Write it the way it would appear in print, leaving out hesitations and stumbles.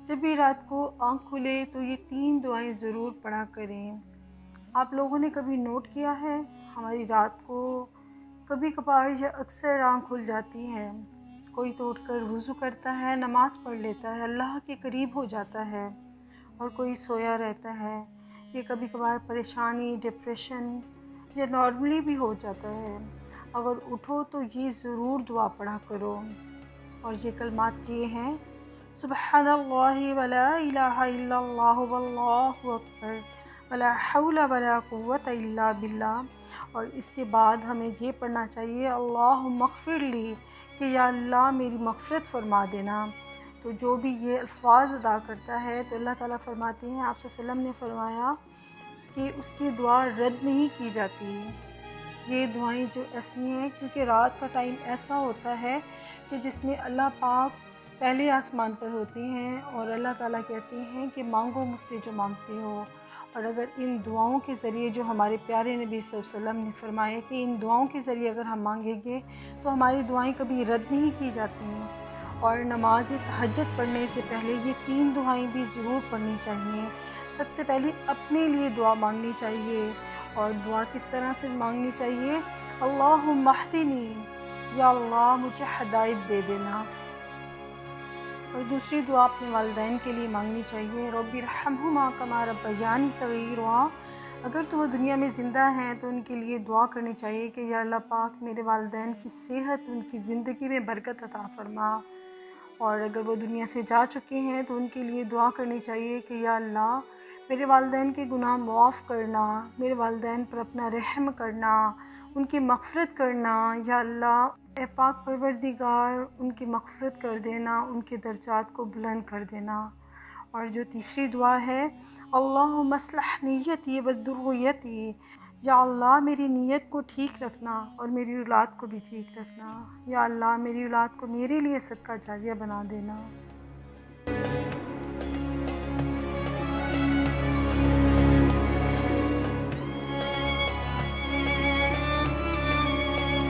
جب بھی رات کو آنکھ کھلے تو یہ 3 دعائیں ضرور پڑھا کریں۔ آپ لوگوں نے کبھی نوٹ کیا ہے ہماری رات کو کبھی کبھار یا اکثر آنکھ کھل جاتی ہے، کوئی تو اٹھ کر وضو کرتا ہے، نماز پڑھ لیتا ہے، اللہ کے قریب ہو جاتا ہے، اور کوئی سویا رہتا ہے۔ یہ کبھی کبھار پریشانی، ڈپریشن یا نارملی بھی ہو جاتا ہے۔ اگر اٹھو تو یہ ضرور دعا پڑھا کرو، اور یہ کلمات یہ ہیں: سبحان اللہ ولا الہ الا اللہ واللہ اکبر ولا حول ولا قوت الا باللہ۔ اور اس کے بعد ہمیں یہ پڑھنا چاہیے: اللہم اغفر لی، کہ یا اللہ میری مغفرت فرما دینا۔ تو جو بھی یہ الفاظ ادا کرتا ہے تو اللہ تعالیٰ فرماتے ہیں، آپ صلی اللہ علیہ وسلم نے فرمایا کہ اس کی دعا رد نہیں کی جاتی۔ یہ دعائیں جو ایسی ہیں، کیونکہ رات کا ٹائم ایسا ہوتا ہے کہ جس میں اللہ پاک پہلے آسمان پر ہوتے ہیں، اور اللہ تعالیٰ کہتے ہیں کہ مانگو مجھ سے جو مانگتے ہو۔ اور اگر ان دعاؤں کے ذریعے، جو ہمارے پیارے نبی صلی اللہ علیہ وسلم نے فرمایا کہ ان دعاؤں کے ذریعے اگر ہم مانگیں گے تو ہماری دعائیں کبھی رد نہیں کی جاتی ہیں۔ اور نماز تہجد پڑھنے سے پہلے یہ 3 دعائیں بھی ضرور پڑھنی چاہیے۔ سب سے پہلے اپنے لیے دعا مانگنی چاہیے، اور دعا کس طرح سے مانگنی چاہیے؟ اللہم اہدنی، یا اللہ مجھے ہدایت دے دینا۔ اور دوسری دعا اپنے والدین کے لیے مانگنی چاہیے: رب ارحمہما کما ربیانی صغیرا۔ اگر تو وہ دنیا میں زندہ ہیں تو ان کے لیے دعا کرنی چاہیے کہ یا اللہ پاک میرے والدین کی صحت، ان کی زندگی میں برکت عطا فرما۔ اور اگر وہ دنیا سے جا چکے ہیں تو ان کے لیے دعا کرنی چاہیے کہ یا اللہ میرے والدین کے گناہ معاف کرنا، میرے والدین پر اپنا رحم کرنا، ان کی مغفرت کرنا۔ یا اللہ اے پاک پروردگار، ان کی مغفرت کر دینا، ان کے درجات کو بلند کر دینا۔ اور جو تیسری دعا ہے: اللہم اصلح نیتی وذریتی، یا اللہ میری نیت کو ٹھیک رکھنا اور میری اولاد کو بھی ٹھیک رکھنا۔ یا اللہ میری اولاد کو میرے لیے صدقہ جاریہ بنا دینا۔